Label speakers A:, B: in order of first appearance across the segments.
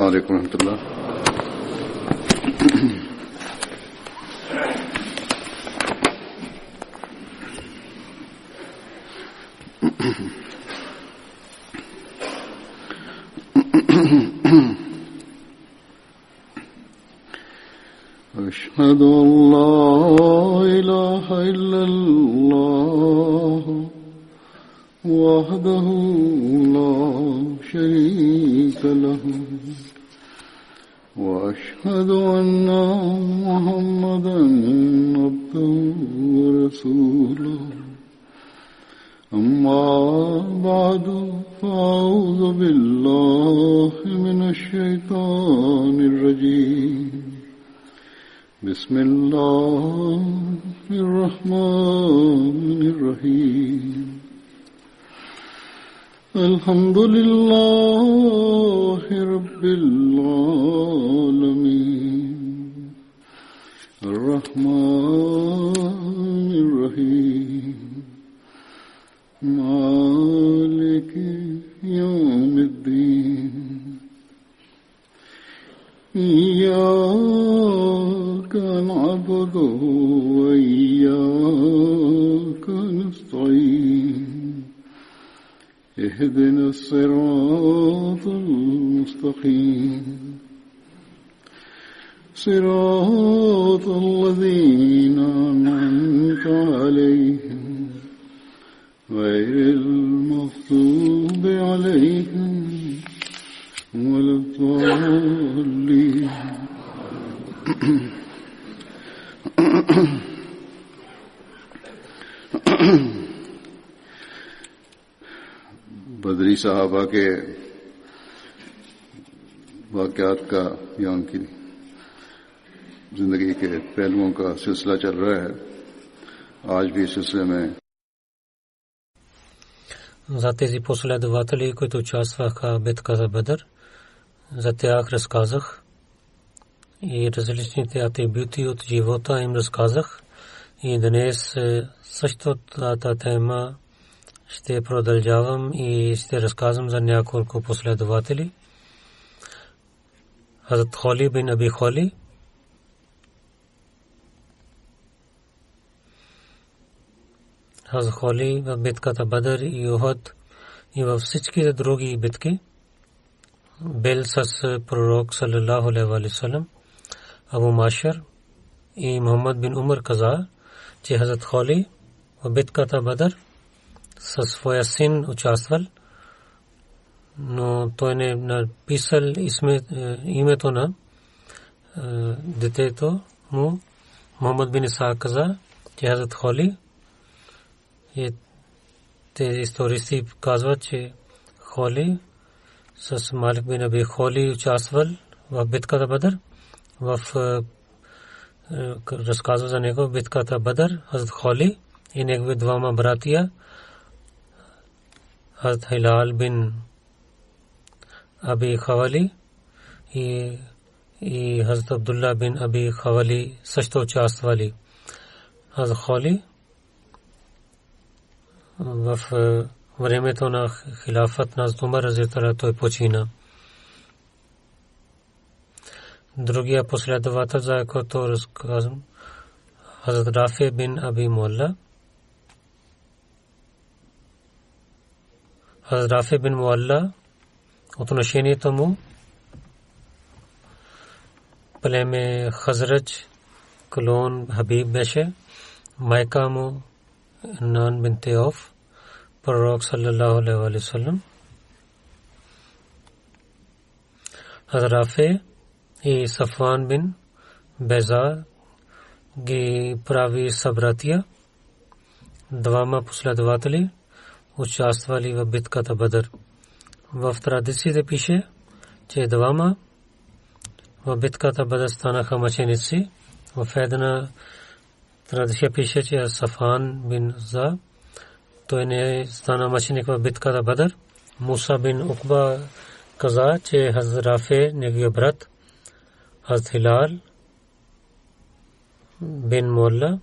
A: अलैकुम रहमतुल्लाह। أشهد أن لا إله إلا الله وحده لا شريك له وأشهد أن محمدا عبده ورسوله أما بعد فأعوذ بالله من الشيطان الرجيم بسم الله الرحمن الرحيم الحمد لله رب العالمين الرحمن الرحيم مالك يوم الدين إياك نعبد وإياك نستعين اهدنا الصراط المستقيم صراط الذين أنعمت عليهم غير المغضوب عليهم ولا الضالين बदरी साहबा के वाक़यात का या उनकी जिंदगी के पहलुओं का सिलसिला चल रहा है। आज भी इस सिलसिले में
B: за тези последователи, които участваха в битката за Бадър, за тях разказах и различните атрибути от живота им разказах. И днес същата тема ще продължавам и ще разказвам за няколко последователи. Хазрат Хали бин Аби Хали, Хазрат Хали в битката Бадър и Ухуд и във всички други битки бил с пророк саллаллаху алейхи ва саллям. Абу Машар и Мухаммад бин Умар каза, че Хазрат Хали в битката Бадър със своя син участвал, но той не написал името на детето му. Мухаммад бин Иса каза, че Хазрат Хали, и тези истористи казват, че Хали с Малик бин Аби Хали участвал в битката Бадър. В разказва за него в битката Бадър Хазрат Хали и негови двама братия Хазрат Хилал бин Аби Хавали и Хазрат Абдулла бин Аби Хавали също участвали. Хазрат Хали в времето на хилафът на Умар разитала той почина. Другия последовател, за който разказвам, Хазрат Рафи бин Аби Муалла. Хазрат Рафи бин Муалла, отношението му племе Хазрач, клон Хабиб беше, майка му Нан бин Теоф, пророк саллаллаху алейхи ва саллям. Хазрат Рафи и Сафван бин Беза ги прави събратия. Двама последователи участвали в битката Бадър. В традициите пише, че двама в битката Бадър станаха мъченици. В една традиция пише, че Сафван бин За той не стана мъченик в битката Бадър. Муса бин Уқба каза, че Хазрат Рафи неговия брат Хазрат Хилал бин Муалла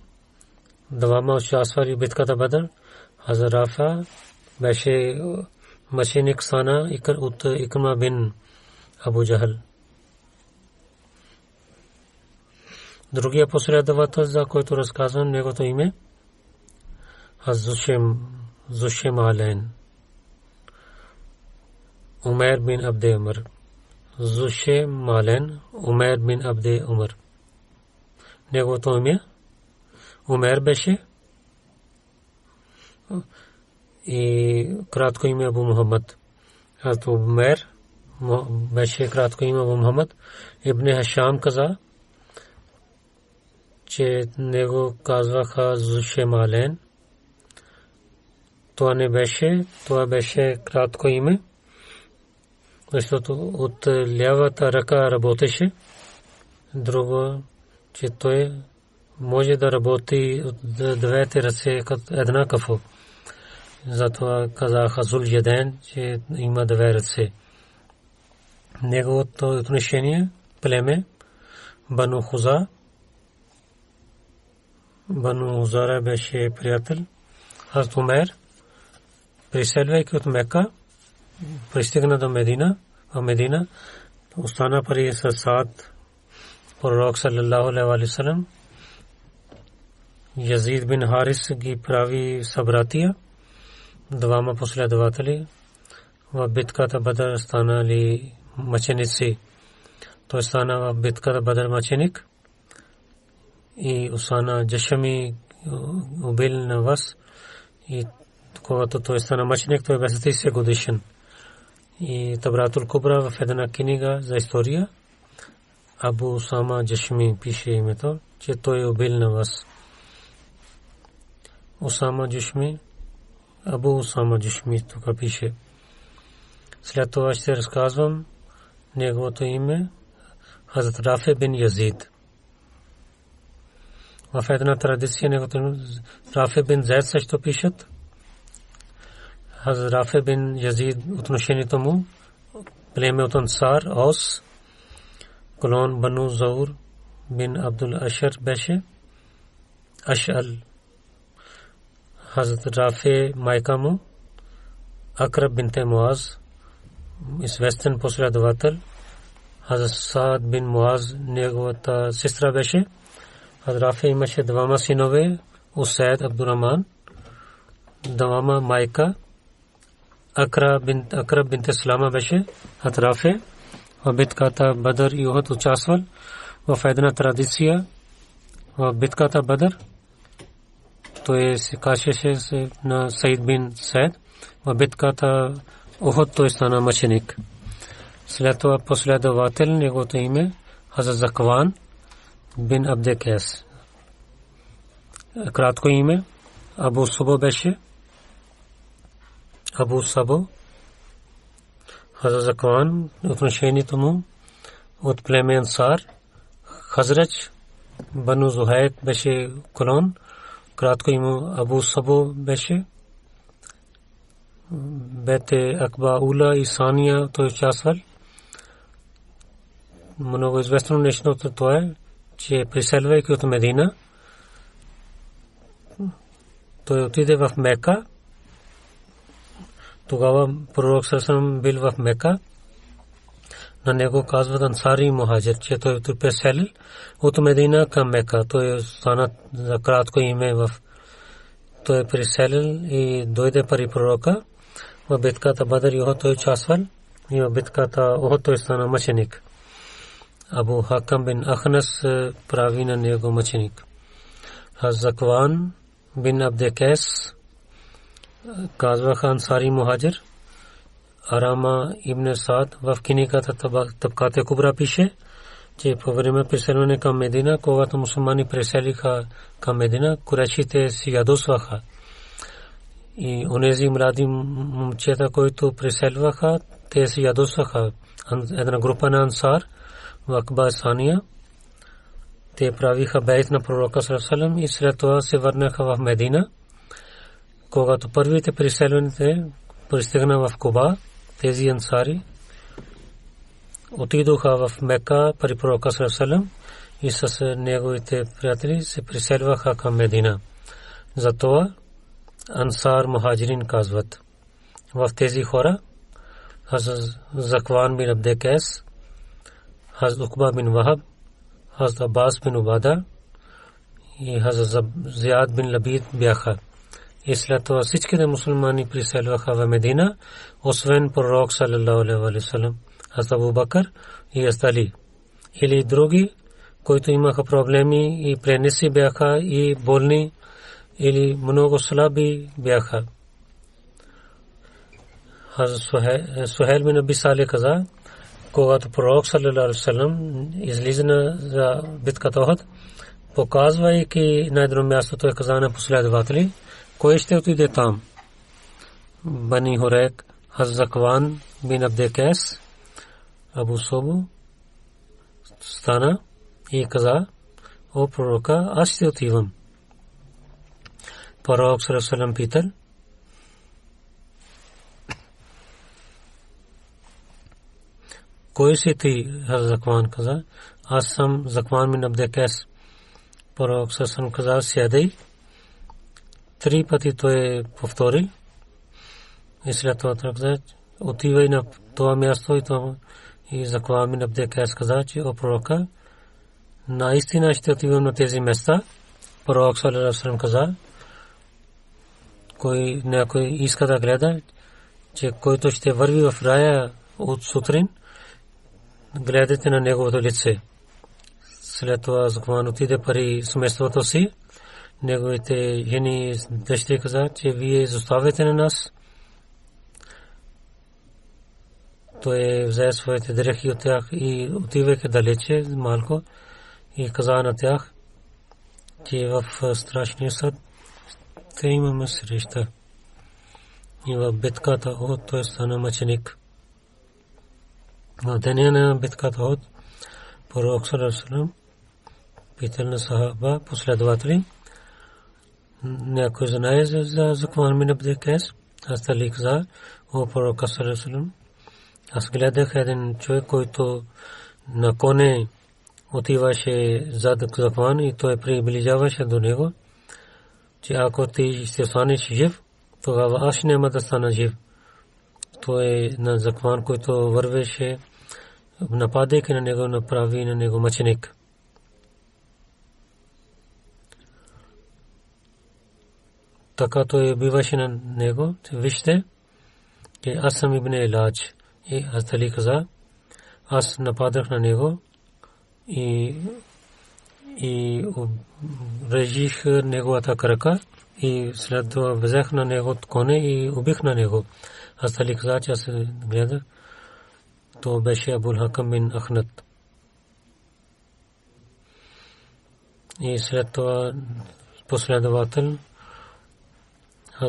B: двама участвали в битката Бадър. Хазрат Рафа беше мъченик стана от Икрима бин Абу Джахал. Другия последовател, за който разказвам, неговото име Зушемален Умер бин Абде Умар. Зушемален Умер бин Абде Умар. Неговото име Умер беше и кратко име Абу Мухаммад. Хазрат Умер беше кратко име Абу Мухаммад. Ибн Хашам каза, че него казваха Зушемален. Това не беше, това беше кратко име, защото от лявата ръка работеше. Друго, че той може да работи от двете ръце като еднакво. Затова казаха Зуляден, че има две ръце. Неговото отношение племе Бану Хуза. Бану Хузара беше приятел. Хазрат Умер, преселвайки от Мека, пристигна до Медина. В Медина остана при Саад, пророк саллаллаху алейхи ва саллям. Язид бин Харис ги прави събратия, двама последователи. В битката Бадър станали мъченици. Той стана в битката Бадър мъченик и Усана Джашами убил на вас. И когато той стана мъченик, той беше 30 годишен. И Табратул Кубра в една книга за история Абу Усама Джашми пише името, че той убил на вас. Усама Джашми, Абу Усама Джашми тук пише. След това ще разказвам неговото име Хазрат Рафи бин Язид. В една традиция неговото име Рафи бин Зайд също пишат. Хазрат Рафи бин Язид отношението му племе от Ансар, Ос, клон Бану Заур бин Абдул Ашар беше Ашал. Хазрат Рафи майка му Акраб бинте Муаз, известен последовател. Хазрат Саад бин Муаз неговата сестра беше. Хазрат Рафи имаше двама синове, Усайд Абдурахман, двама майка Акраб бинте Салама беше. Хазрат Рафи в битката Бадър и Ухуд участвал. В една традиция в битката Бадър той се качеше на Саид бин Сайд. В битката Ухуд той стана мъченик. След това последовател неговото име Хазрат Закван бин Абде Кайс. Кратко име Абу Сабо беше. Абу Сабо. Хазрат Закван отношението му от племе Ансар. Хазрач Бану Зухайк беше клон. Кратко име Абу Сабо беше. Бете Акба Ула и Сания той участвал. Много известно нещо това е, че преселвайки от Медина, той отиде в Мека. Тогава пророк Сасам бил в Мека. На него казват Ансари Мухаджир, че той преселил от Медина към Мека. Той стана за кратко име в той преселил и дойде при пророка. В битката Бадър и Ухуд той участвал и в битката Ухуд той стана мъченик. Абу Хакам бин Ахнас прави на него мъченик. Закван бин Абде Кайс казваха Ансари Мухаджир. Арама ибн Саад в книгата Табкат Кубра пише, че по време преселване към Медина, когато мусулмани преселиха към Медина, курайшите си ядосваха. И онези млади момчета, които преселваха, те си ядосваха. Една група на Ансар в Акба Сания, те правиха бейт на пророка саллаллаху алейхи ва саллям и след това се върнаха в Медина. Когато първите преселваните пристигна в Куба, тези Ансари отидоха в Мека при пророка саллаллаху алейхи ва саллям и с неговите приятели се преселваха към Медина. Затова Ансар Мухаджирин казват. В тези хора Хазрат Закван бин Абде Кайс, Хазрат Уқба бин Вахаб, Хазрат Аббас бин Убада и Хазрат Зияд бин Лабид бяха. И след това всичките мусулмани приселваха в Медина, освен пророк саллаллаху алейхи ва саллям, Хазрат Абу Бакър и Али. Или други, които имаха проблеми и пренеси бяха и болни, или много слаби бяха. Хазрат Сухайл бин Аби Салих каза, когато пророк саллаллаху алейхи ва саллям излиза за битката Охот, показвайки на едно място, той каза на последователи, кой ще отиде там? Бани Хурайк, Хазрат Закван бин Абд Кайс, Абу Собу стана и каза, о пророка, аз ще отивам. Пророк саллаллаху алейхи ва саллям питал, кой си ти? Хазрат Закван каза, аз съм Закван бин Абд Кайс. Пророк саллаллаху алейхи ва саллям каза, сядай. 3 пъти той повтори. И след това каза, отивай на това място и Закван бин Абд Кайс каза, че о пророка, наистина ще отивам на тези места. Пророк саллаллаху алейхи ва саллям каза, кой някой иска да гледа, че който ще върви в рая от сутрин, гледайте на неговото лице. След това Закван отиде при семейството си. Неговите жени дъщери каза, че вие изоставяте на нас. Той взе своите дрехи от тях и отивайки далече малко и каза на тях, че в страшния съд те имаме среща. И в битката Охот той стана мъченик. В деня на битката Охот пророк саллаллаху алейхи ва саллям питал на сахаба последователи, някой знае за Закван бин Абд Кайс? Аз Али каза, о пророк саллаллаху алейхи ва саллям, аз гледах един човек, който на коне отиваше зад Закван и той приближаваше до него, че ако ти ще останеш жив, тогава аз няма да стана жив. Той на Закван, който вървеше, нападайки на него, направи на него мъченик. Така той биваше на него, вижте, че аз съм Ибн Илач. И аз Али каза, аз нападах на него и режих неговата крака и след това взех на него от коне и убих на него. Аз Али каза, че аз гледах, то беше Абул Хакам бин Ахнат. И след това последовател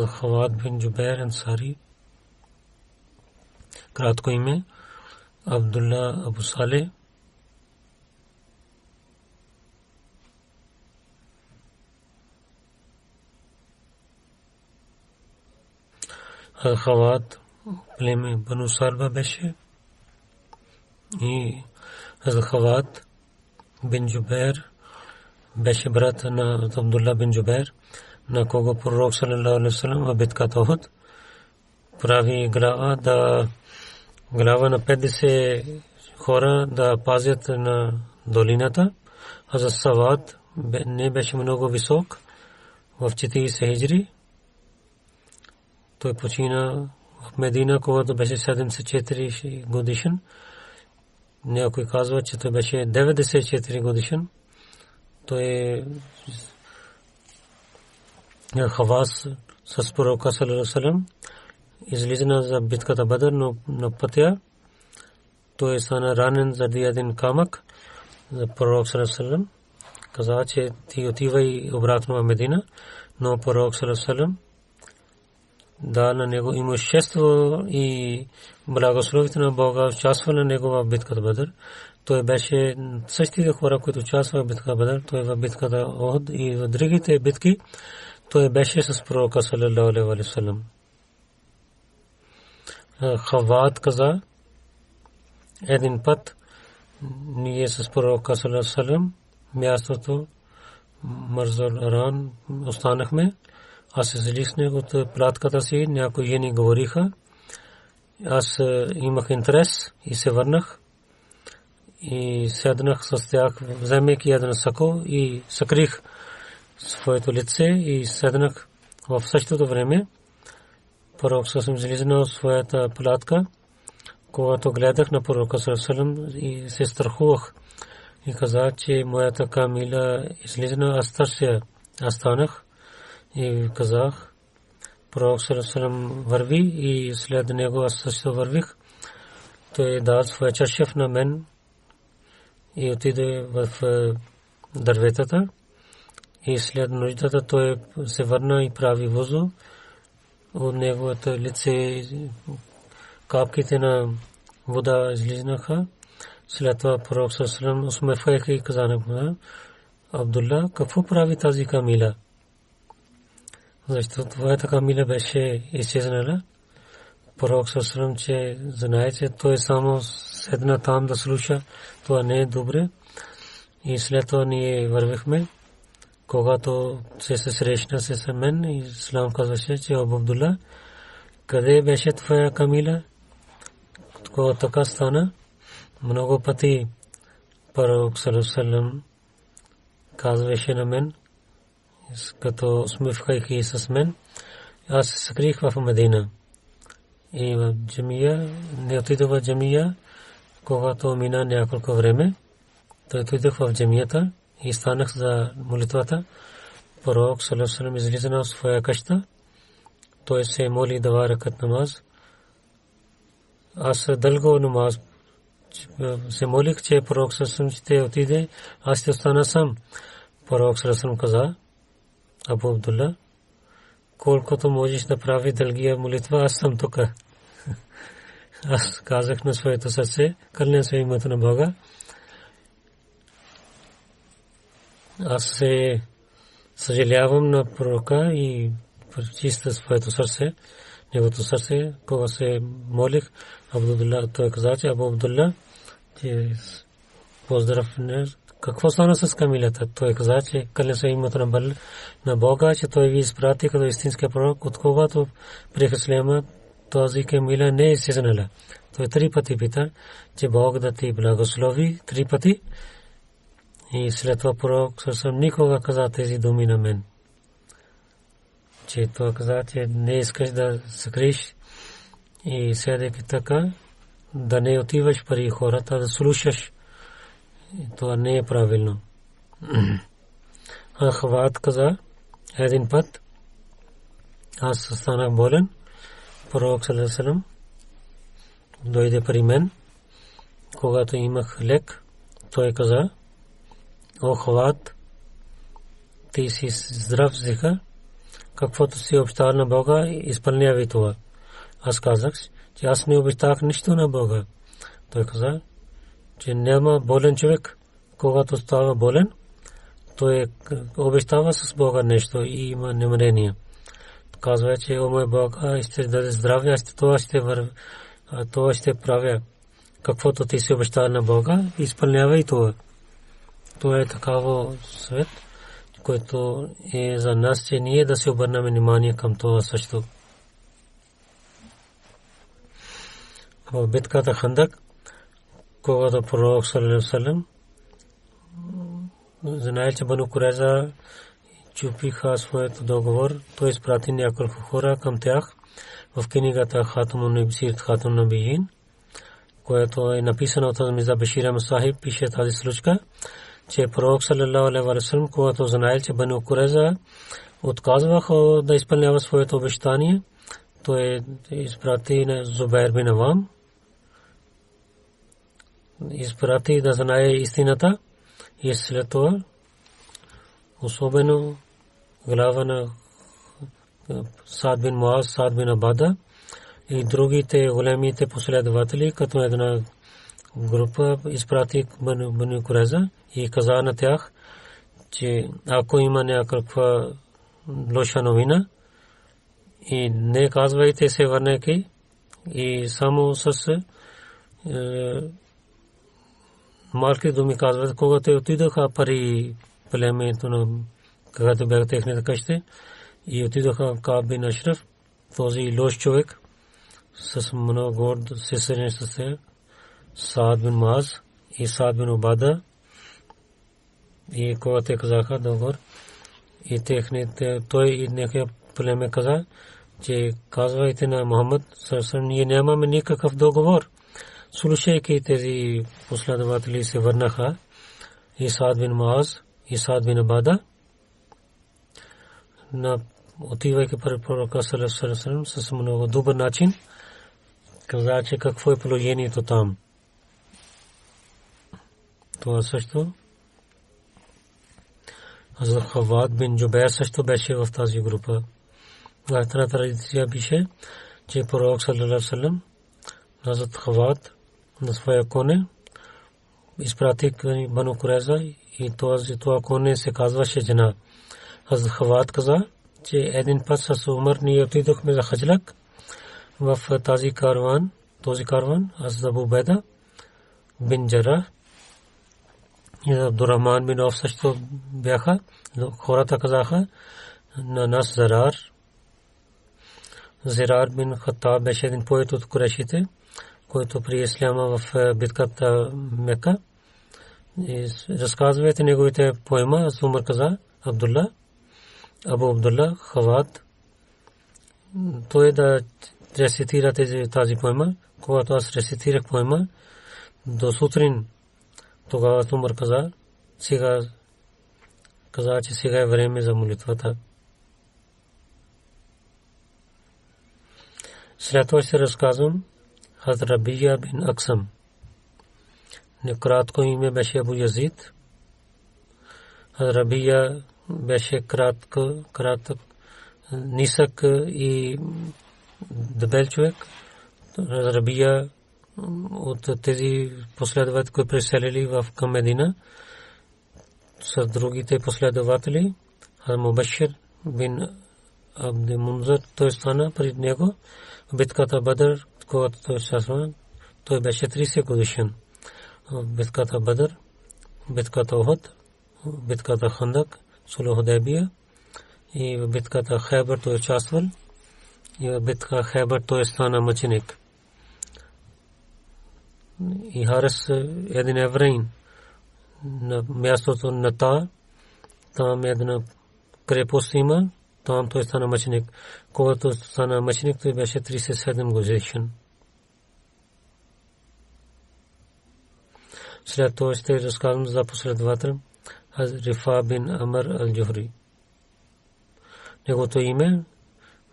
B: Хавад бин Джубайр Ансари, кратко име Абдулла Абу Салeh, Хавад племе Бану Салба беше и Хавад бин Джубайр беше брат на Абдулла бин Джубайр, на кого пророк саллаллаху алейхи ва саллям в битката Охот прави глава на 50 хора да пазят на долината. Хазрат Савад не беше много висок, в 40 хиджри. Той почина в Медина, когато беше 74 годишен. Някой казва, че той беше 94 годишен. Той Хавас с пророка саллаллаху алейхи ва саллям излиза за битката Бадър, но на пътя той стана ранен заради един камък. Пророк саллаллаху алейхи ва саллям каза, че ти отивай обратно в Медина, но пророк саллаллаху алейхи ва саллям да на него имущество и благословите на Бога участвали на него в битката Бадър. Той беше същите хора, които участваха в битката Бадър, той в битката Охот и в другите битки той беше с пророка саллаллаху алейхи ва саллям. Хавад каза, един път ние с пророка саллаллаху алейхи ва саллям мястото Марзал Аран останахме. Аз излизах от платката си, някои жени говориха. Аз имах интерес и се върнах. и седнах с тях, вземайки един сако и съкрих своето лице и седнах. В същото време пророк съвсем излизна от своята палатка. Когато гледах на пророка саллаллаху и се страхувах и казах, че моята камила излизна, аз станах и казах, пророк саллаллаху върви и след него аз също вървих. Той дал своя чашев на мен и отиде в дърветата и след нуждата той се върна и прави вузу. От неговото лице капките на вода излизнаха. След това пророк саллаллаху усмихвайки и каза на му: Абдулла, какво прави тази камила? Защото твоята камила беше изчезнала. Пророк саллаллаху че знае, че той само седна там да слуша, това не е добре. И след това ние вървихме. Когато се срещна с мен, Ислам казваше, че Абу Абдулла, къде беше твоя камила? Когато така стана, много пъти пророк саллаллаху казваше на мен, като усмихвайки с мен, аз се скрих в Медина. И в джамия, не отидох в джамия, когато мина няколко време, той отидох в джамията и станах за молитвата. Пророк саллаллаху излиза на своя къща. Той се моли 2 ракат намаз. Аз дълго намаз се молих, че пророк саллаллаху ще отиде, аз ще остана сам. Пророк саллаллаху каза: Абу Абдулла, колкото можеш да прави дългия молитва, аз съм тук. Аз казах на своето сърце, кълня се името на Бога, аз се съжалявам на пророка и пречиста своето сърце, неговото сърце, кога се молих. Абдулла, той каза, че Абу Абдулла, че поздрав, какво стана с камилата? Той каза, че кълня се името на Бога, че той ви изпрати като истинския пророк, от когато приеха ислама, тази камила не е изчезнала. Той 3 пъти пита, че Бог да ти благослови 3 пъти. И след това пророк съвсем никога каза тези думи на мен. Че той каза, че не искаш да скриеш и седейки така, да не отиваш при хората, да слушаш. Това не е правилно. Хават каза, един път аз станах болен. Пророк саллаллаху дойде при мен, когато имах лек. Той каза: О Хават, ти си здрав зиха, каквото си обещал на Бога, изпълнявай това. Аз казах, че аз не обещах нищо на Бога. Той каза, че няма болен човек, когато става болен, той обещава с Бога нещо и има намерение. Казва, че о мой Бог, ще даде здраве, това ще правя. Каквото ти си обещал на Бога, изпълнявай това. Това е такава свет, който е за нас, че ние да се обърнем внимание към това също. В битката Хандак, когато пророк саллаллаху знае, че Бану Курайза чупиха своят договор, той изпрати няколко хора към тях в книгата Хатамун Набисир Хатам Набиин, което е написано от Мирза Башир Ахмад Сахиб, пише тази случка, че пророк саллаллаху алейхи ва саллям, когато знае, че Бану Курайза отказваха да изпълнява своето обещание, той изпрати на Зубайр бин Авам, изпрати да знае истината и след това особено глава на Саад бин Муаз, Саад бин Абада и другите големите последователи, като една група изпрати Бану Курайза и каза на тях, че ако има някаква лоша новина, и не казвайте се върнете и само с малки думи казват, когато отидоха пари племето на когато бяха техните къщи и отидоха Кааб бин Ашраф, този лош човек с много горд се срещна с Саад бин Муаз и Саад бин Убада и когато казаха договор и техните той и неговия племе каза, че казвайте на Мухаммад саллаллаху ние нямаме никакъв договор. Слушайки тези последователи се върнаха и Саад бин Муаз и Саад бин Убада на отивайки пред пророка саллаллаху алейхи ва саллям с много добър начин каза, че какво е положението там. Това също Хазрат Хавад бин Джубайр също беше в тази група. В тази традиция пише, че пророк саллаллаху алейхи ва саллям Хазрат Хавад на своя коне изпрати към Бану Курайза и това коне се казваше жена. Хазрат Хавад каза, че един път с Умар ние отидохме за Хаджлак в този карван Хазрат Абу Убайда бин Джарах и Абдурахман бин Ауф също бяха. Хората казаха на нас Зирар бин Хаттаб беше един поет от Курайшите, който при исляма в битката Мека. Разказвайте неговите поема. Аз Умар каза Абу Абдулла Хавад той да рецитира тази поема. Когато аз рецитирах поема до сутрин, тогава Умар каза, че сега е време за молитвата. След това ще разказвам Хазрат Рабия бин Аксам. Кратко име беше Абу Язид. Хазрат Рабия беше кратък, нисък и дебел човек. Хазрат Рабия от тези последователи, които преселили в към Медина с другите последователи, Хазрат Мубашир бин Абд Мунзир, той стана пред него в битката Бадър, когато той участва. Той беше 30 годишен. В битката Бадър, битката Ухуд, битката Хандак, Сулх Худайбия и в битката Хайбър той участвал. И в битката Хайбър той стана мъченик. И Харис един евреин на мястото на там една крепост има, там той стана мъченик. Когато стана мъченик, той беше 37 годишен. След това ще разказвам за последовател Рифа бин Амр ал-Джухри. Неговото име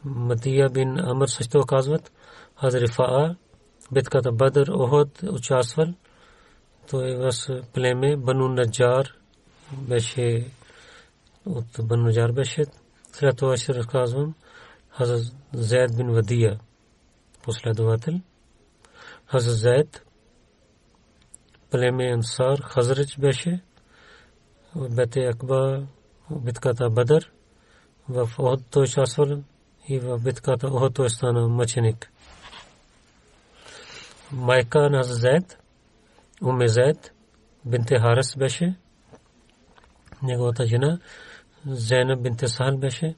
B: Матия бин Амр също казват. Рифа битката Бадър Ухуд участвал. Той в племе Бану Наджар беше от Бану Наджар беше. След това ще разказвам Хазрат Зайд бин Вадия последовател. Хазрат Зайд племе Ансар Хазрач беше в Бете Акба битката Бадър. В Ухуд той участвал и в битката Ухуд той стана мъченик. Майка на Зайд Зайд бинте Харис беше. Неговата жена Зейнаб бинте Сахал беше.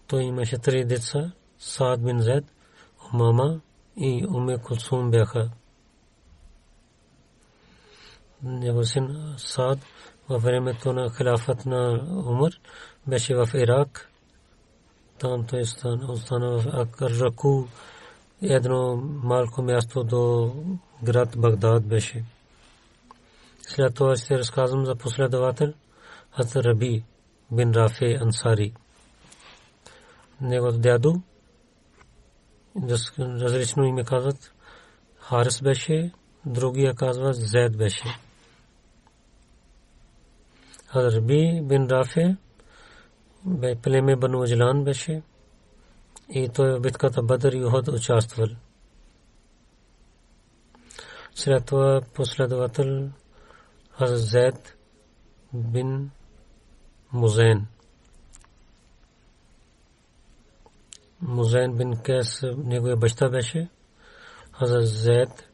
B: Той имаше 3 деца. Саад бин Зайд, Умама и Кулсум бяха. Негов син Саад във времето на хилафът на Умар беше в Ирак. Там той остана в Акраку, едно малко място до град Багдад беше. След това ще разказвам за последовател Хазрат Раби бин Рафи Ансари. Негов дядо различно име казват Харис беше, другия казва Зайд беше. Хазрат Раби бин Рафи племе Бану Аджлан беше и той в битката Бадър и Ухуд участвал. След това последовател Хазрат Зайд бин Музайн. Музайн бин Кайс неговия баща беше. Хазрат Зайд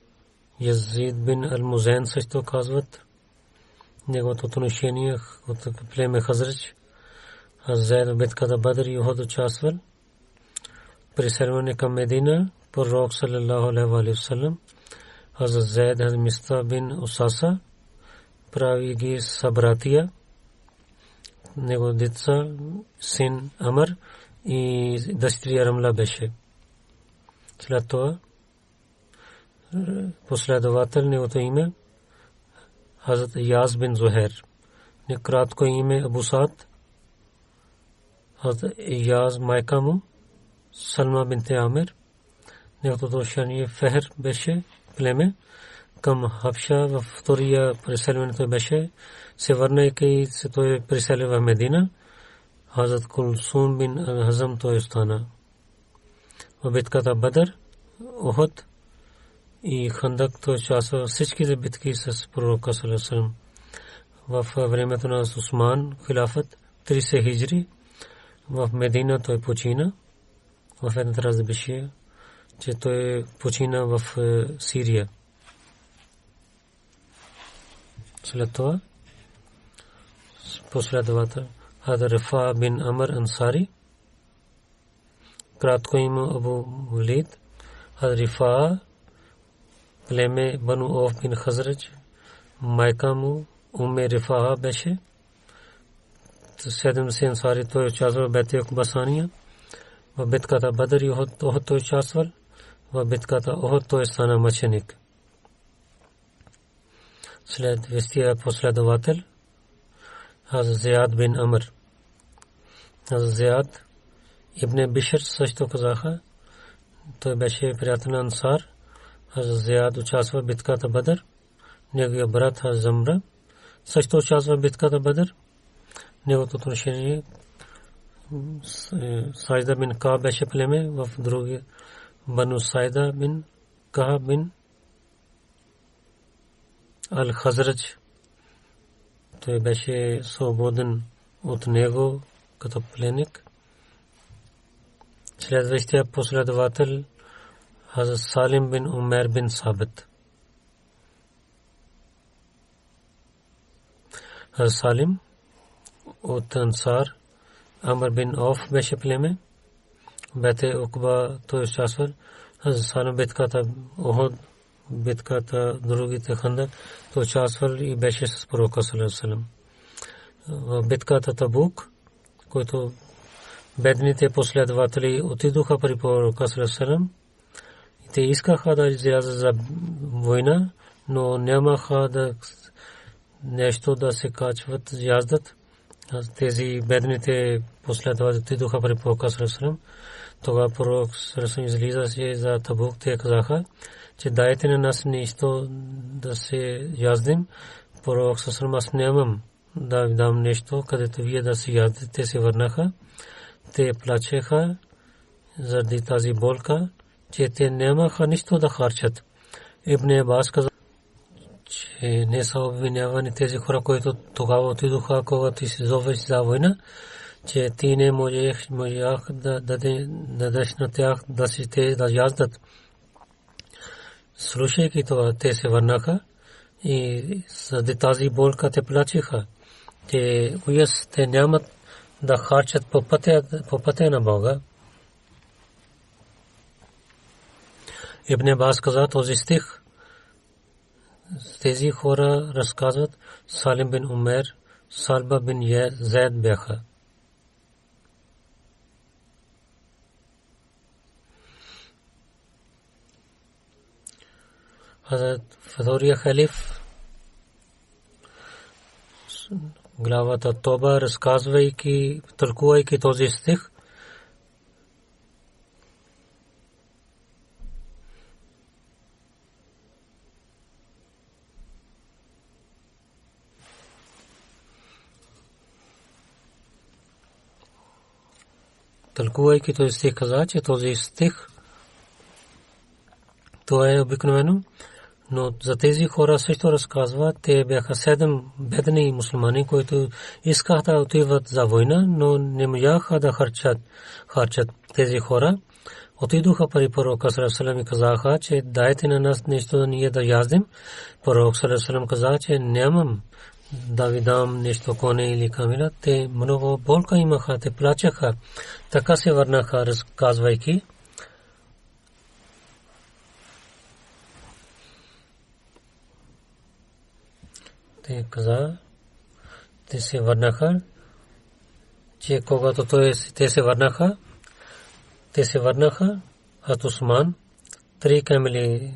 B: Язид бин Ал-Музайн също казват. Неговото отношение от племе Хазрач. Хазрат Зайд в битката Бадър и Ухуд участвал. Преселване към Медина, пророк саллаллаху алейхи ва саллям Хазрат Зайд Миста бин Усаса прави ги събратия, него деца, син Амр и дъщеря Рамла беше. След това последовател неговото име Хазрат Яз бин Зухер. Кратко име Абу Саад. Хазрат Яз майка му Салма бинт Амир. Неговото шани Фехр беше племе към Хабша. Във втория преселването беше се върнайки се той пресели в Медина. Хазрат Кулсум бин Хазам той остана. В битката Бадър, Ухуд и Хандак той участва във всичките битки с пророка саллаллаху алейхи ва саллям. В времето на Усман хилафът 30 хиджри в Медина той почина. В едната раздебешия, че той почина в Сирия. След това последовател Хазрат Рифа бин Амр Ансари. Кратко име Абу Валид. Хазрат Рифа племе Бану Ауф бин Хазрач. Майка му Умме Рифа беше. 70 ансари той участвал в Бейт Басания. В битката Бадър и Ухуд той участвал. В битката Ухуд той стана мъченик. След вестия последовател Хазрат Зияд бин Амр. Хазрат Зияд ибн Бишр също казаха. Той беше приятел на Ансар. Хазрат Зияд участва в битката Бадър. Неговият брат Хазрат Замра също участва в битката Бадър. Неговото отношение Сайда бин Кааб беше племе. В други Бану Сайда бин Кааб бин Ал-Хазрач. Той беше свободен от него като пленник. Следващия последовател Хазрат Салим бин Умер бин Сабит. Хазрат Салим от Ансар. Амр бин Ауф беше племе. Бете Уқба той участвал. Хазрат Салим битката Ухуд, битката другите Хандак той участвал и беше с пророка саллаллаху алейхи ва саллям. В битката Табук, който бедните последователи отидоха при пророка саллаллаху алейхи ва саллям. Те искаха да излязат за война, но нямаха да нещо да се качват, яздат. Тези бедните последователи отидоха при пророка саллаллаху алейхи ва саллям. Тогава пророк саллаллаху алейхи ва саллям излизаше за Табук. Те казаха, че дайте на нас нещо да се яздим. Пророк саллаллаху алейхи ва саллям, аз нямам да дам нещо, където вие да се яздите. Те се върнаха. Те плачеха заради тази болка, че те нямаха нищо да харчат. Ибн Абас каза, че не са обвинявани тези хора, които тогава отидоха, когато се зовеш за война, че ти не можех да дадеш на тях да си те да яздат. Слушайки това, те се върнаха и заради тази болка те плачеха. Те нямат да харчат по пътя на Бога. Ибн Абас каза този стих. Тези хора разказват Салим бин Умер, Салба бин Зайд бяха. Хазрат втория халиф главата Тоба, разказвайки, тълкувайки този стих, този стих каза, че този стих това е обикновено, но за тези хора също разказва, те бяха 7 бедни мусулмани, които искаха да отиват за война, но не можаха да харчат. Тези хора отидоха при пророка саллаллаху алейхи ва саллям и казаха, че дайте на нас нещо да ние да яздим. Пророк саллаллаху алейхи ва саллям каза, че нямам да ви дам нещо коне или камила. Те много болка имаха, те плачеха. Така се върнаха, разказвайки. те каза, те се върнаха, че когато те се върнаха, от Усман, 3 камели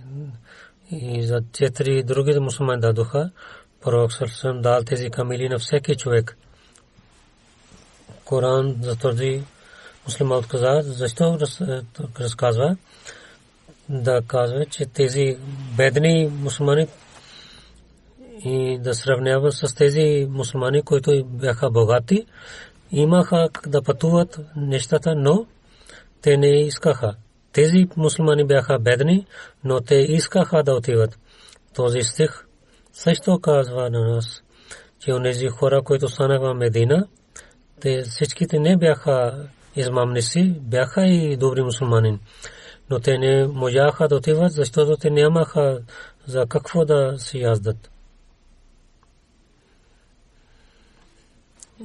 B: и за 4 други мусулмани дадоха. Пророк саллаллаху дал тези камели на всеки човек. Коран затвърди, муслимът каза, защо разказва, да казва, че тези бедни мусулмани и да сравнява с тези мусулмани, които бяха богати, имаха да пътуват нещата, но те не искаха. Тези мусулмани бяха бедни, но те искаха да отиват. Този стих също казва на нас, че онези хора, които станаха в Медина, те всичките не бяха измамници, бяха и добри мусулмани. Но те не можаха да отиват, защото те нямаха за какво да се яздат.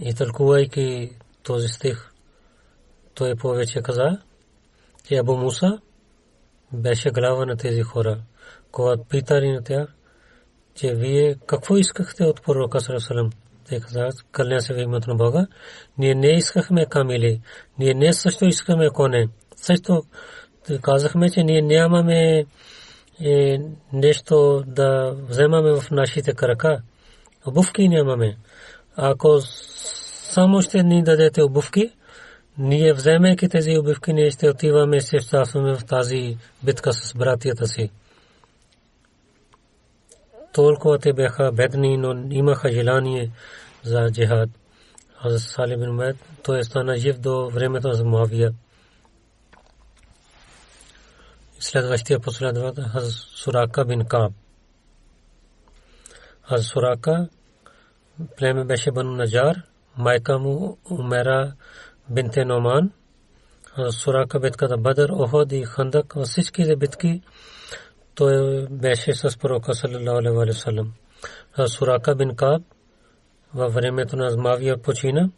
B: И тълкувайки този стих, той повече каза, че Абу Муса беше глава на тези хора. Когато питали на тях, че вие какво искахте от пророка саллаллаху алейхи ва саллям, те казаха, кълня се в името на Бога, ние не искахме камили, ние не също искаме коне. Също казахме, че ние нямаме нещо да вземаме в нашите крака. Обувки нямаме. Ако само ще ни дадете обувки, ние вземайки тези обувки, ние ще отиваме и се участваме в тази битка с братята си. Толкова те бяха бедни, но имаха желание за джихад. Хазрат Салих бин Уайд, той стана жив до времето на Муавия. Следващия последовател Хазрат Сурака бин Каб. Хазрат Сурака племе беше Бану Наджар, майка му Умера бинте Номан. Хазрат Сурака битката Бадър, Оход и Хандак, във всичките битки той беше с пророка саллаллаху алейхи ва саллям. Сурака бин Каб във времето на Муавия почина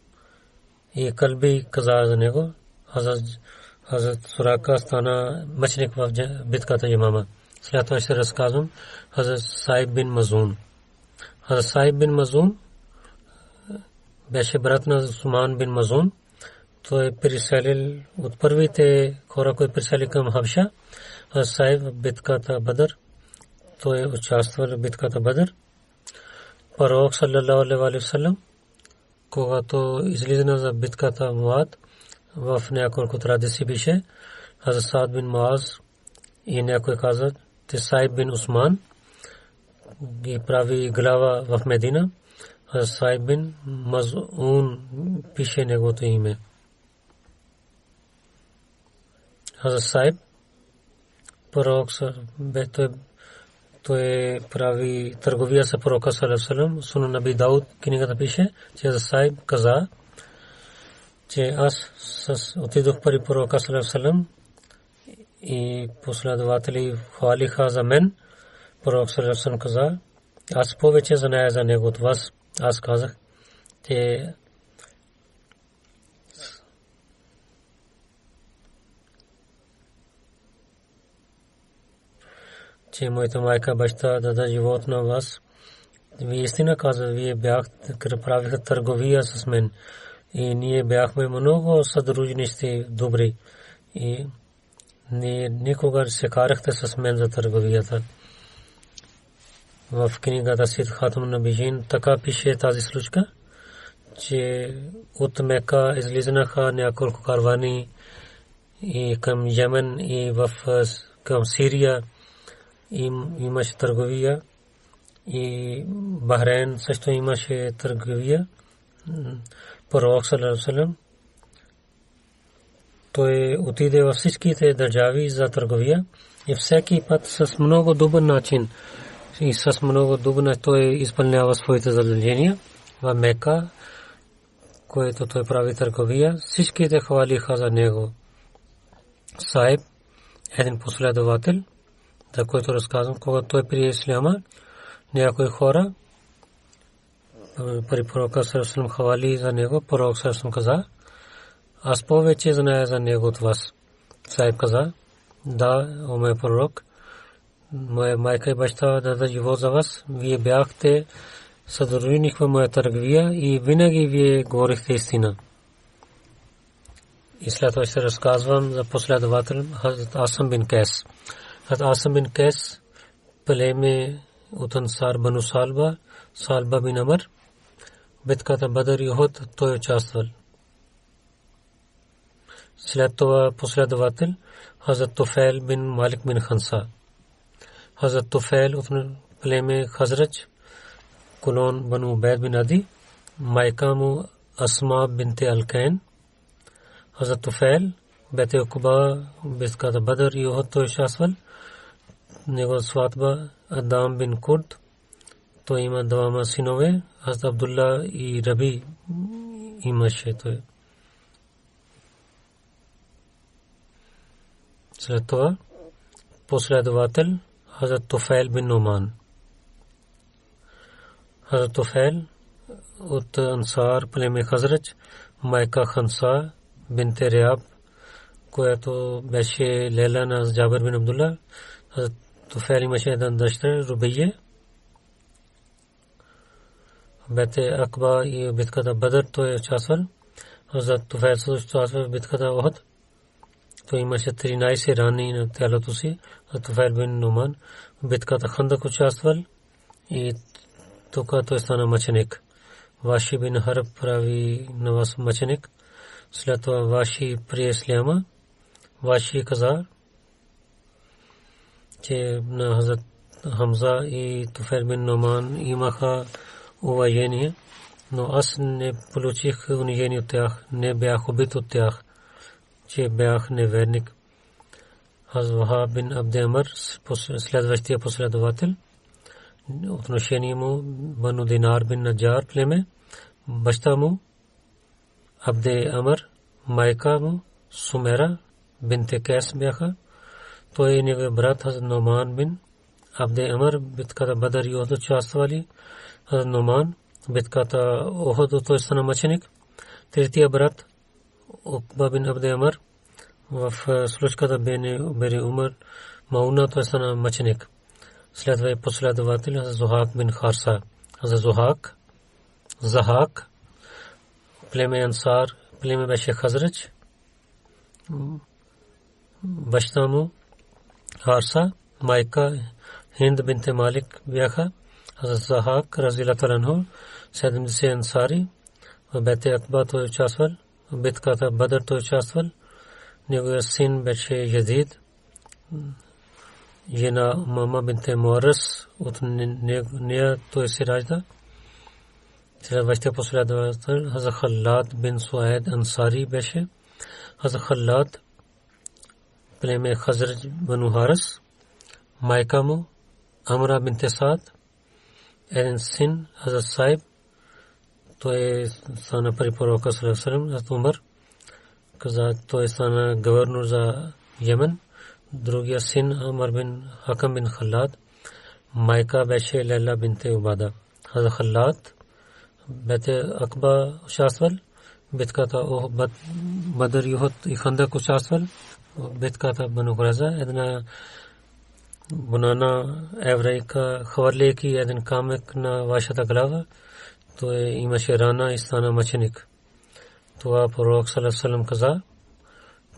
B: и Калби каза за него. Хазрат Сурака стана мъченик в битката Ямама. След това ще разказвам Хазрат Саиб бин Мазун. Хазрат Саиб бин Мазун беше брат на Усман бин Мазун. Той преселил от първите хора, които пресели към Хабша. Саиб в битката Бадър. Той участвал в битката Бадър. Пророк саллаллаху алейхи ва саллям, когато излиза за битката Муад, в няколко традиции пише, Хазрат Саад бин Муаз и някой каза, че Саиб бин Усман ги прави глава в Медина. Хазрат Саиб бин Мазун пише неговото име. Хазрат Саиб пророк той прави търговия с пророка саллаллаху алейхи ва саллям. Сунан Наби Дауд книгата пише, че Хазрат Саиб каза, че аз отидох при пророка саллаллаху алейхи ва саллям и последователи хвалиха за мен. Пророк саллаллаху алейхи ва саллям каза, аз повече зная за него от вас. Аз казах, че моята майка баща даде живот на вас. Вие истина казвате, вие бяхте, правиха търговия с мен. И ние бяхме много съдружници добри. И ние никога се карахте с мен за търговията. В книгата Сид Хатам Набиин така пише тази случка, че от Мека излизнаха няколко карвани и към Йемен и към Сирия имаше търговия и Бахрейн също имаше търговия. Пророк саллаллаху алейхи ва саллям той отиде във всичките държави за търговия и всеки път с много добър начин и с много добър начин той изпълнява своите задължения. В Мека, което той прави търговия, всичките хвалиха за него. Саиб, един последовател, за който разказвам, когато той прие исляма, някои хора при пророка саллаллаху алейхи ва саллям хвали за него. Пророк саллаллаху алейхи ва саллям каза, аз повече зная за него от вас. Саиб каза, да, о мой пророк, моя майка и баща даде живот за вас. Вие бяхте задължи никаква моя търговия и винаги вие говорихте истина. И след това ще разказвам за последовател Хазрат Асам бин Кайс. Хазрат Асам бин Кайс племе от Ансар Бану Салба, Салба бин Амр, битката Бадър и Ухуд той участвал. След това последовател Хазрат Туфайл бин Малик бин Ханса. Хазрат Туфайл от племе Хазрач, колон Бану Убайд бин Ади, майка му Асма бинте Алкайн. Хазрат Туфайл бете Уқба битката Бадър и Ухуд той участвал. Негова сватба Адам бин Курд. Той има двама синове, Хазрат Абдулла и Раби имаше той. След това последовател Хазрат Туфайл бин Нуман. Хазрат Туфайл от Ансар племе Хазрач, майка Ханса бинте Риаб, която беше лейла на Джабир бин Абдулла. Хазрат Туфайл имаше една дъщеря Рубия. Бете Акба и битката Бадър той участвал. Хазрат Туфайл участвал в битката Ухуд. Той имаше 13 рани на тялото си. Туфайл бин Нуман в битката Хандак участвал и тук той стана мъченик. Ваши бин Харб прави на вас мъченик. След това Ваши прие исляма. Ваши каза, че на Хазрат Хамза и Туфайл бин Нуман имаха уважение, но аз не получих унижение от тях, не бях убит от тях, че бях неверник. Хазрат бин Абд Амр, следващия последовател, отношение му Бану Динар бин Наджар племе, баща му Абд Амр, майка му Сумера бинте Кайс бяха. Той и неговия брат Хазрат Нуман бин Абд Амр битката Бадър и Ухуд участвали. Хазрат Нуман битката Ухуд той стана мъченик. Третия брат Уқба бин Абд Амр в случката Бени Умар Мауна той стана мъченик. Следва и последовател Зухак бин Харса. Зухак, Захак, племе Ансар, племе беше Хазрач, баща му Харса, майка Хинд бинте Малик бяха. Захак разилата анху 70 ансари в бете Акба той участвал. В битката Бадър той участвал. Неговият син беше Язид. Жена Мама бинте Муаррас, от нея той се ражда. Следващия последовател Хазрат Халад бин Суайд Ансари беше. Хазрат Халад племе Хазрач Бану Харис, майка му Амра бинте Саад. Един син Хазрат Сайб, той стана при пророка саллаллаху алейхи ва саллям. Хазрат Умар каза, той стана гувернер за Йемен. Другия син Амар бин Хакам бин Халад, майка беше Лейла бинте Убада. Хазрат Халад бете Акба участвал. Битката Бадър и Ухуд и Хандак участвал. Битката Бану Курайза една банана еврейка хвърляйки един камък на вашата глава, той имаше рана и стана мъченик. Това пророк саллаллаху алейхи ва саллям каза,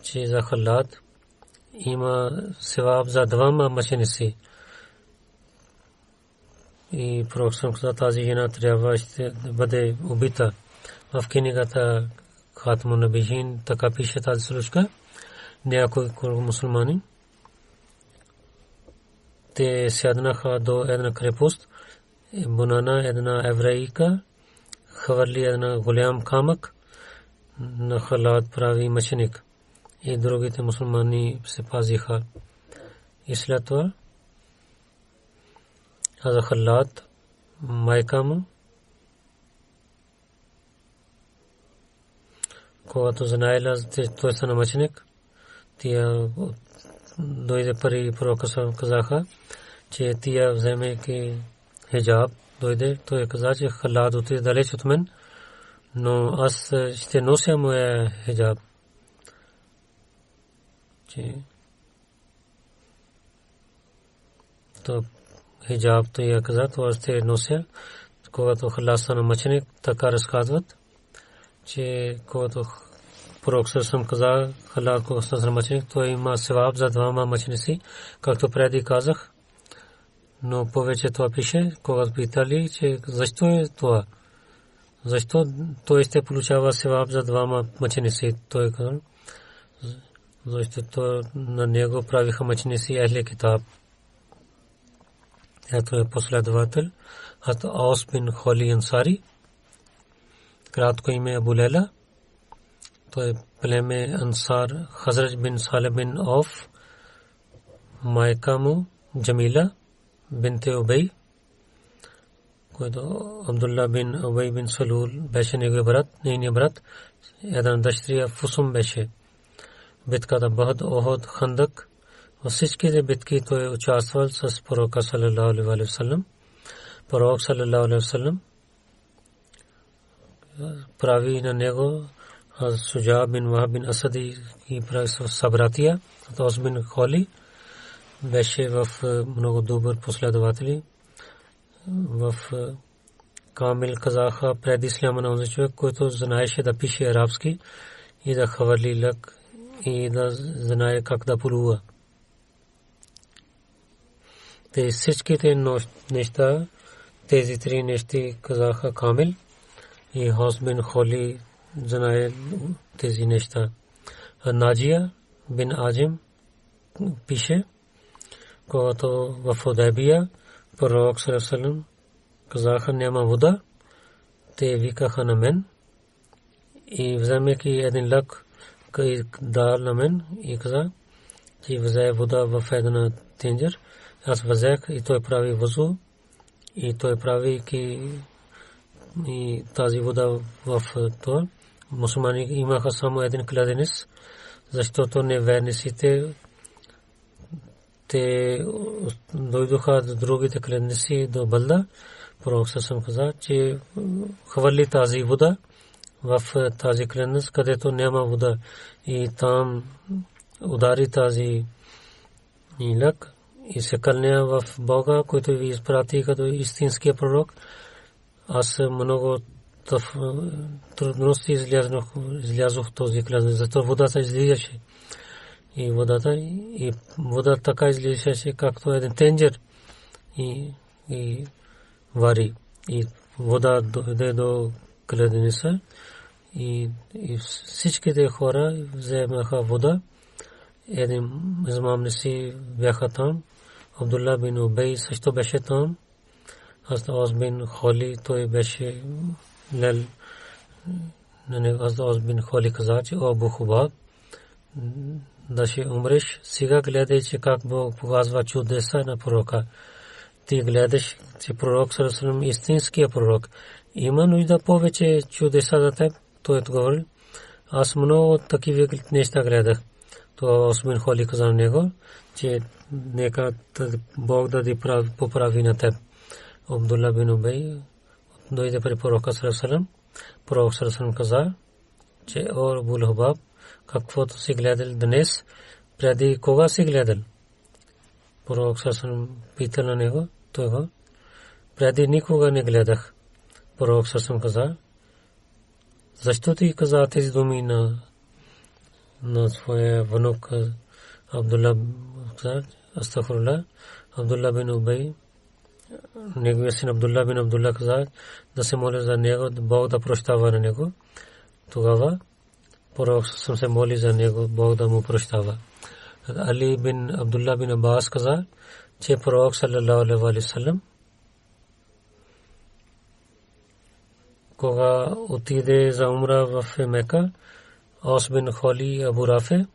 B: че за Халад има севаб за двама мъченици. И пророк саллаллаху каза, тази жена трябва да бъде убита. В книгата Хатмун Набиин така пише тази случка. Някои мусулмани те сяднаха до една крепост. Бунана една еврейка хвърли една голям камък на Халад прави мъченик. И другите мусулмани се пазиха. И след това Хазрат Халад, майка му, когато знаела, той стана мъченик, тия дойде пари пророка казаха, че тия вземайки хиджаб дойде, той каза, че Халад отиде далеч от мен, но аз ще нося моя хиджаб. То хиджаб той каза, това ще нося. когато халаса на мъченик, така разказват, че когато пророк съм каза халал когато на мъченик, той има севаб за двама мъченици, както преди казах. Но повече това пише, когато питали, че защо е това? Защо той ще получава севаб за двама мъченици? Той каза, защото на него правиха мъченици Ахле Китаб. Ето е последовател от Аус бин Холи Ансари. Кратко име Абу Лейла. Той е племе Ансар. Хазрат бин Салеб бин Ауф, майка му Джамила бинте Убей, който Абдулла бин Убей бин Салул беше неговия брат, нейният брат. Една дъщеря Фусум беше. Битката Бахд, Оход, Хандак. Във всичките битки той участвал с пророка саллаллаху алейхи ва саллям. Пророк саллаллаху алейхи ва саллям прави на него Суджа бин Вахб бин Асади и прави събратия. Аус бин Холи беше в много добър последователи. В Камил казаха преди исляма на онзи човек, който знаеше да пише арабски и да хвърли лък и да знае как да полува. Те всичките неща, тези три неща казаха Камил и Аус бин Холи знае тези неща. Наджия бин Аджим пише, когато в Худайбия пророк саллаллаху алейхи ва саллям казаха няма вода, те викаха на мен и вземайки един лък дал на мен и каза, че взе вода в една тенджер. Аз взех и той прави вузу и той прави и тази вода в това. Мусулмани имаха само един кладенец, защото неверниците те дойдоха до другите кладенци до Балда. Пророк съм каза, че хвърли тази вода в тази кладенец, където няма вода, и там удари тази лък и се кълня в Бога, който ви изпрати като истинския пророк. Аз много трудности излязох този кладенец, защото водата излизаше. И вода така излизаше, както един тенджер и вари. И вода дойде до кладенеца и всичките хора вземаха вода. Един измамници бяха там. Абдулла бин Убей също беше там. Аус бин Холи, той беше лел. Аус бин Холи каза, че Абу Хубаб, да ще умреш, сега гледай, че как Бог показва чудеса на пророка. Ти гледаш, че пророк саллаллаху алейхи ва саллям истинския пророк. Има нужда повече чудеса за теб. Той отговори, аз много такива неща гледах. То Аус бин Холи каза на него, че нека Бог да ти поправи на теб. Абдулла бин Убей дойде при пророка саллаллаху алейхи ва саллям. Пророк саллаллаху алейхи ва саллям каза, че о Абу Хубаб, каквото си гледал днес, преди кога си гледал? Пророк саллаллаху алейхи ва саллям пита на него, той преди никога не гледах. Пророк саллаллаху алейхи ва саллям каза, защо ти каза тези думи на своя внук Абдулла? Астагфирулlah. Абдулла бин Убей, неговия син Абдулла бин Абдулла каза да се моля за него, Бог да прощава на него. Тогава пророк се моли за него, Бог да му прощава. Али бин Абдулла бин Аббас каза, че пророк саллаллаху алейхи ва саллям кога отиде за умра в Мека, Аус бин Холи Абу Рафе,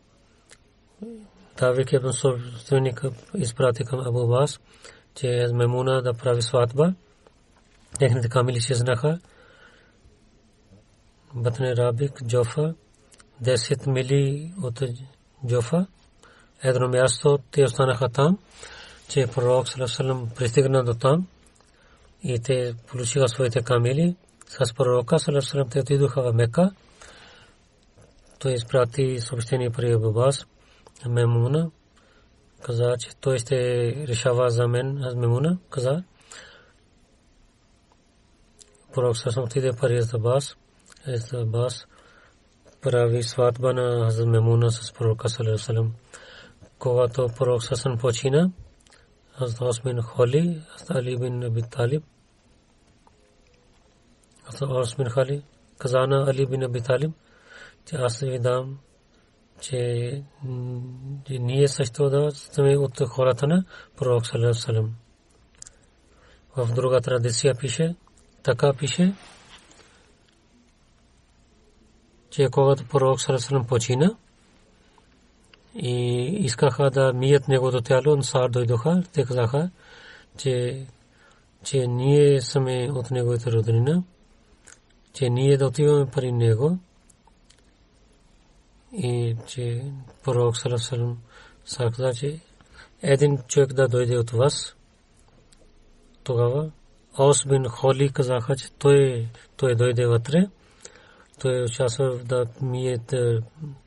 B: Тавик ибн собственик изпрати към Абу Аббас, че Мемуна да прави сватба. Техните камили се знаха. Батне Рабик, Джофа, 10 мили от Джофа. Едно място те останаха там, че пророк саллаллаху алейхи ва саллям пристигна до там и те получиха своите камили. С пророка саллаллаху алейхи ва саллям те отидоха в Мека. Той изпрати съобщение при Абу Аббас. Мемуна каза, че той ще решава за мен. Аз Мемуна каза, пророк Сасам отиде при Абас прави сватба на Хазрат Маймуна с пророка саллаллаху алейхи ва саллям. Когато пророк Сасам почина, Хазрат Осман Хали, Хазрат Али бин Аби Талиб, Хазрат Осман Хали казана Али бин Аби Талиб, че аз ви дам, че ние също да сме от хората на пророк саллаллаху алейхи ва саллям. В друга традиция така пише, че когато пророк саллаллаху алейхи ва саллям почина и искаха да мият неговото тяло, ансар дойдоха, те казаха, че ние сме от неговата роднина, че ние да отиваме при него и че пророк саллаллаху алейхи ва саллям каза, че един човек да дойде от вас. Тогава Аус бин Хали казаха, че той дойде вътре. Той участва да мие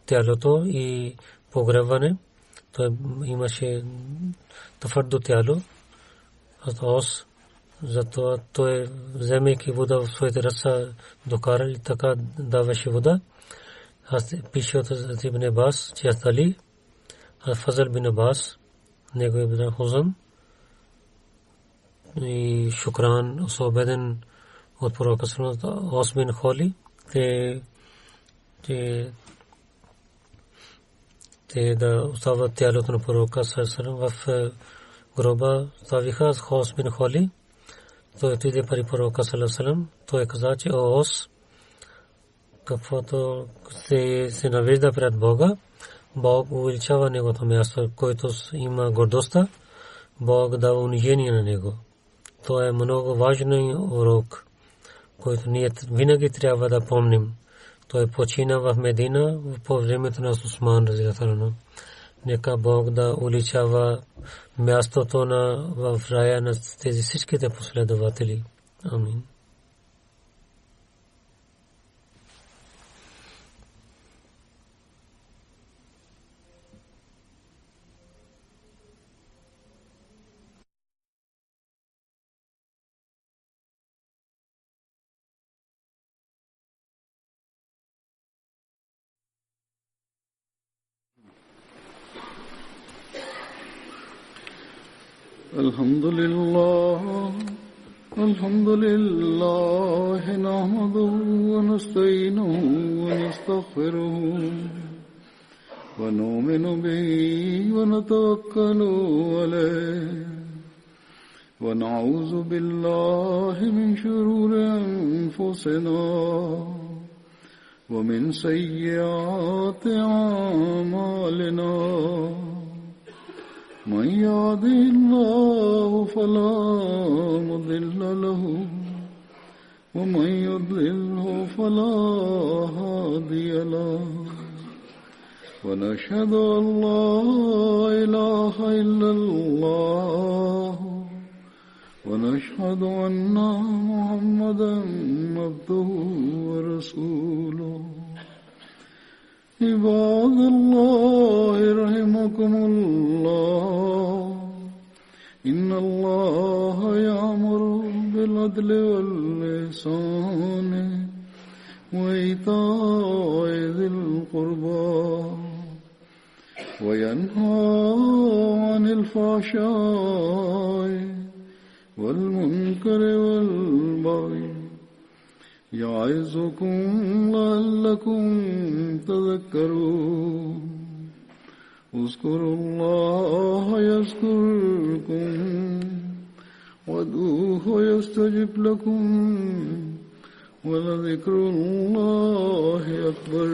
B: тялото и погребване. Той имаше твърдо тяло. Аус затова той вземайки вода в своите ръце докара и така даваше вода. Аз пише от Ибн Абас, че Али, Фазл бин Абас, негови бен Хузам и Шукран особен от пророка Аус бин Хали. Те да остават тялото на пророка в гроба. Ставиха Аус бин Хали. Той отиде при пророка саллаллаху алейхи ва саллям. Той каза, че Аус, каквото се навежда пред Бога, Бог увеличава неговото място, който има гордостта, Бог дава унижение на него. Това е много важен урок, който ние винаги трябва да помним. Той почина в Медина по времето на Усман разияллаху анху. Нека Бог да увеличава мястото в рая на тези всичките последователи. Амин.
A: الحمد لله نحمده ونستعينه ونستغفره ونؤمن به ونتوكل عليه ونعوذ بالله من شرور أنفسنا ومن سيئات أعمالنا من يهده الله فلا مضل له ومن يضلله فلا هادي له ونشهد أن لا إله إلا الله ونشهد أن محمدا عبده ورسوله عباد الله رحمكم الله إن الله يأمر بالعدل والإحسان وإيتاء ذي القربى وينهى عن الفحشاء والمنكر والبغي يعظكم لعلكم تذكرون اذكروا الله يذكركم وادعوه يستجب لكم ولذكر الله أكبر